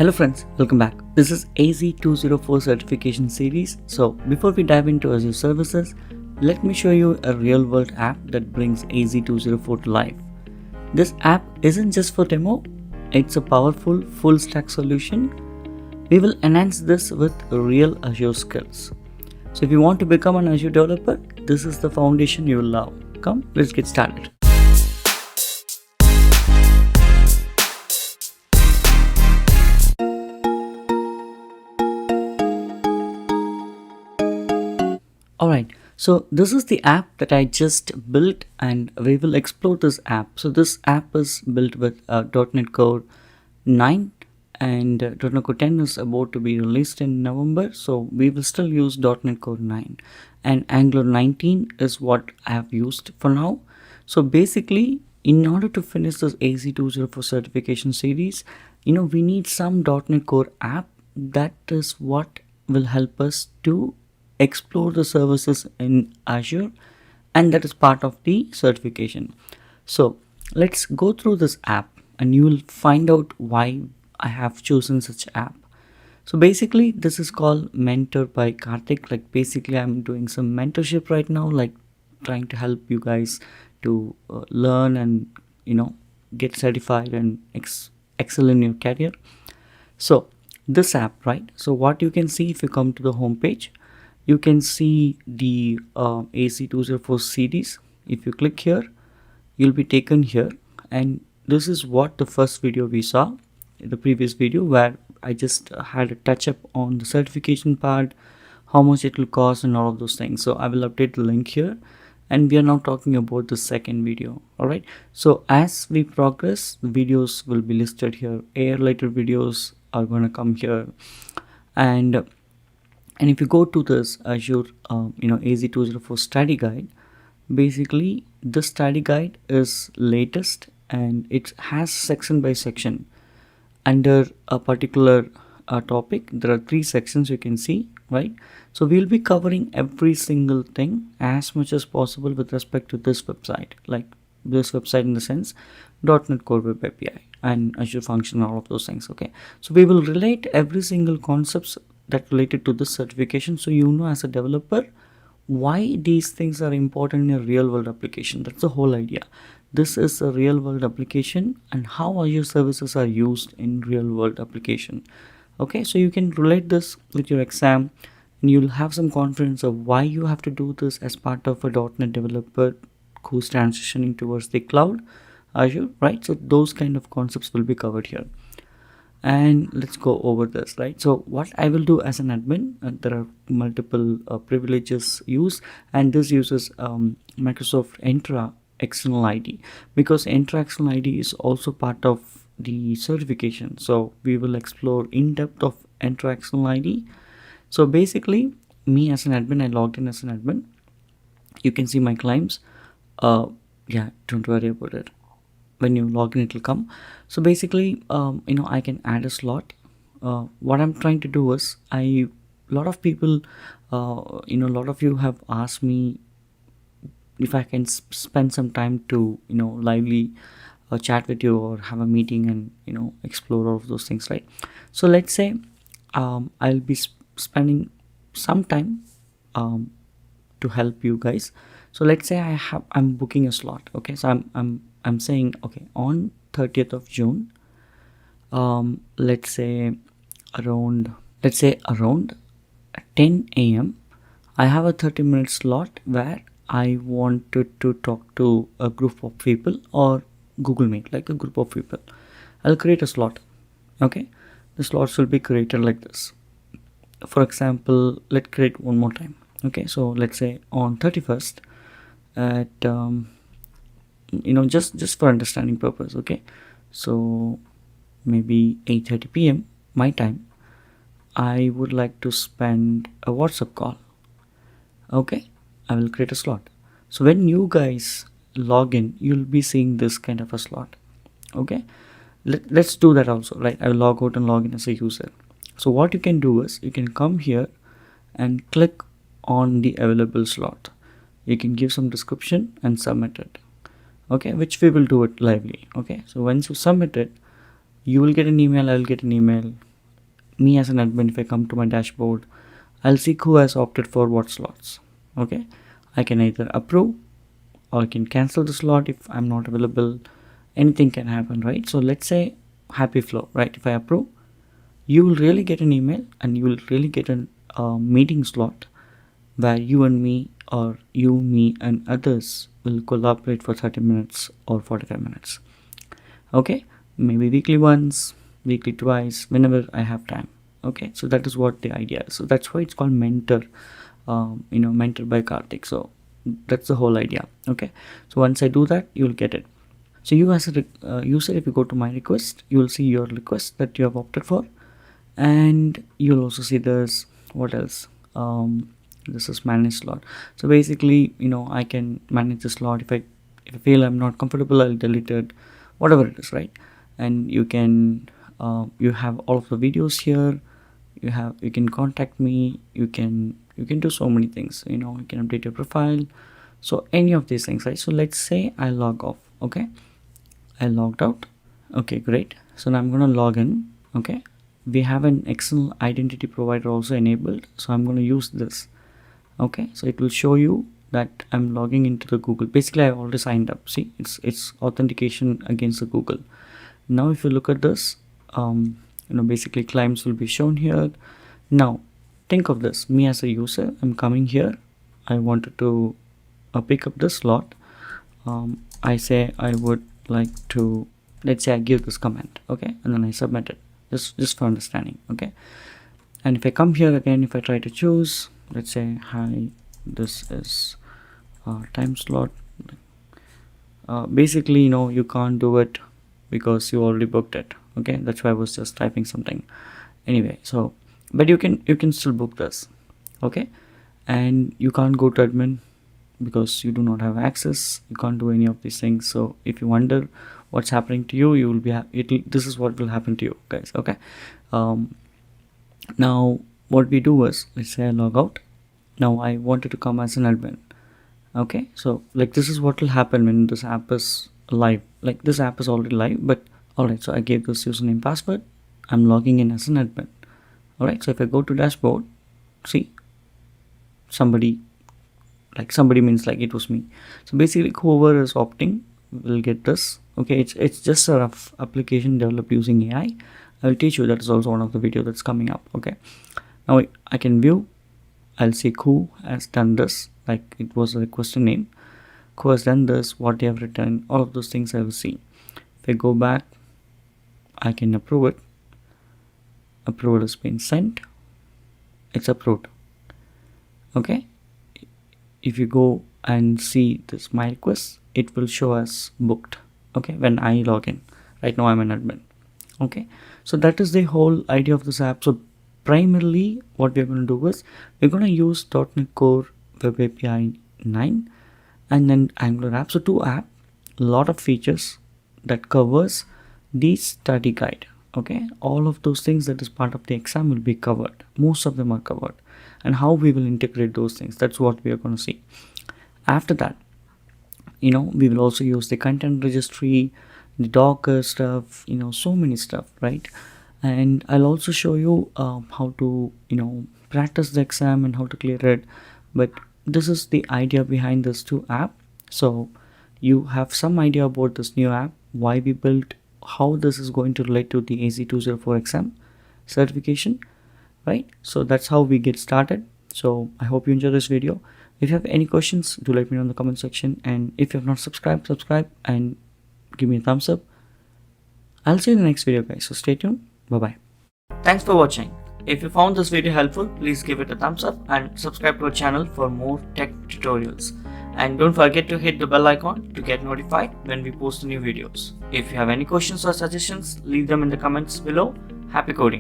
Hello friends, welcome back. This is AZ-204 Certification series. So before we dive into Azure services, let me show you a real-world app that brings AZ-204 to life. This app isn't just for demo, it's a powerful full-stack solution. We will enhance this with real Azure skills. So if you want to become an Azure developer, this is the foundation you will love. Come, let's get started. Alright, so this is the app that I just built and we will explore this app. So this app is built with .NET Core 9 and .NET Core 10 is about to be released in November. So we will still use .NET Core 9 and Angular 19 is what I have used for now. So basically, in order to finish this AZ-204 certification series, we need some .NET Core app. That is what will help us to explore the services in Azure, and that is part of the certification. So let's go through this app and you will find out why I have chosen such app. So basically this is called Mentor by Karthik. Like basically I'm doing some mentorship right now, like trying to help you guys to learn and get certified and excel in your career. So this app, right? So what you can see if you come to the home page, you can see the AZ-204 series. If you click here, you'll be taken here, and this is what the first video we saw, the previous video where I just had a touch up on the certification part, how much it will cost and all of those things. So I will update the link here, and we are now talking about the second video. All right, so as we progress, the videos will be listed here. Related videos are going to come here, and if you go to this Azure AZ-204 study guide, basically this study guide is latest and it has section by section. Under a particular topic, there are 3 sections you can see, right? So we'll be covering every single thing as much as possible with respect to this website, like this website in the sense .NET Core Web API and Azure Function, all of those things. Okay, so we will relate every single concepts that related to this certification, so as a developer why these things are important in a real world application. That's the whole idea. This is a real world application and how Azure services are used in real world application. Okay, so you can relate this with your exam and you'll have some confidence of why you have to do this as part of a .NET developer who's transitioning towards the cloud Azure, right? So those kind of concepts will be covered here. And let's go over this, right? So what I will do as an admin, there are multiple privileges used, and this uses Microsoft Entra external ID, because Entra external ID is also part of the certification. So we will explore in depth of Entra external ID. So basically me as an admin, I logged in as an admin. You can see my claims. Yeah, don't worry about it. When you log in, it will come. So basically I can add a slot. What I'm trying to do is, a lot of people a lot of you have asked me if I can spend some time to lively chat with you or have a meeting and explore all of those things, right? So let's say I'll be spending some time to help you guys. So let's say I'm booking a slot. Okay, so I'm saying, okay, on 30th of June, let's say around 10 a.m. I have a 30-minute slot where I wanted to talk to a group of people, or Google Meet, like a group of people. I'll create a slot. Okay, the slots will be created like this. For example, let's create one more time. Okay, so let's say on 31st at just for understanding purpose. Okay, so maybe 8:30 p.m. my time, I would like to spend a WhatsApp call. Okay, I will create a slot. So when you guys log in, you'll be seeing this kind of a slot. Okay, let's do that also, right? I will log out and log in as a user. So what you can do is, you can come here and click on the available slot. You can give some description and submit it. Okay, which we will do it lively. Okay, so once you submit it, you will get an email, I'll get an email, me as an admin, if I come to my dashboard, I'll see who has opted for what slots. Okay, I can either approve or I can cancel the slot if I'm not available. Anything can happen, right? So let's say happy flow, right? If I approve, you will really get an email and you will really get a meeting slot where you and me, or you, me and others will collaborate for 30 minutes or 45 minutes. Okay, maybe weekly once, weekly twice, whenever I have time. Okay, so that is what the idea is. So that's why it's called mentor, mentor by Karthik. So that's the whole idea. Okay, so once I do that, you'll get it. So you as a user, if you go to my request, you will see your request that you have opted for, and you'll also see this. What else? This is manage slot. So basically, I can manage the slot. If I feel I'm not comfortable, I'll delete it, whatever it is, right? And you can you have all of the videos here. You can contact me. You can do so many things. You can update your profile. So any of these things, right? So let's say I log off. Okay, I logged out. Okay, great. So now I'm gonna log in. Okay, we have an external identity provider also enabled, so I'm going to use this. Okay, so it will show you that I'm logging into the Google. Basically, I already signed up. See, it's authentication against the Google. Now if you look at this, basically claims will be shown here. Now think of this, me as a user, I'm coming here, I wanted to pick up this slot. I say I would like to, let's say I give this comment, okay, and then I submit it, just for understanding. Okay, and if I come here again, if I try to choose, let's say hi, this is time slot, basically you can't do it because you already booked it. Okay, that's why I was just typing something anyway. So but you can still book this. Okay, and you can't go to admin because you do not have access. You can't do any of these things. So if you wonder what's happening to you, you will be this is what will happen to you guys. Okay, now what we do is, let's say I log out. Now I wanted to come as an admin. Okay, so like this is what will happen when this app is live. Like this app is already live, but alright, so I gave this username password. I'm logging in as an admin. Alright, so if I go to dashboard, see, somebody means like it was me. So basically whoever is opting will get this. Okay, it's just a rough application developed using AI. I will teach you, that is also one of the video that's coming up. Okay, now I can view, I'll see who has done this, like it was a request name, who has done this, what they have written, all of those things I will see. If I go back, I can approve it. Approval has been sent, it's approved. Okay, if you go and see this my request, it will show as booked. Okay, when I log in. Right now I'm an admin. Okay, so that is the whole idea of this app. So primarily what we're going to do is we're going to use .NET Core Web API 9 and then Angular app. So two apps, a lot of features that covers the study guide. Okay, all of those things that is part of the exam will be covered. Most of them are covered, and how we will integrate those things, that's what we are going to see. After that, we will also use the content registry, the Docker stuff, so many stuff, right? And I'll also show you how to practice the exam and how to clear it. But this is the idea behind this two app. So you have some idea about this new app, why we built, how this is going to relate to the AZ-204 exam certification, right? So that's how we get started. So I hope you enjoy this video. If you have any questions, do let me know in the comment section, and if you have not subscribed, subscribe and give me a thumbs up. I'll see you in the next video, guys, so stay tuned. Bye bye. Thanks for watching. If you found this video helpful, please give it a thumbs up and subscribe to our channel for more tech tutorials. And don't forget to hit the bell icon to get notified when we post new videos. If you have any questions or suggestions, leave them in the comments below. Happy coding!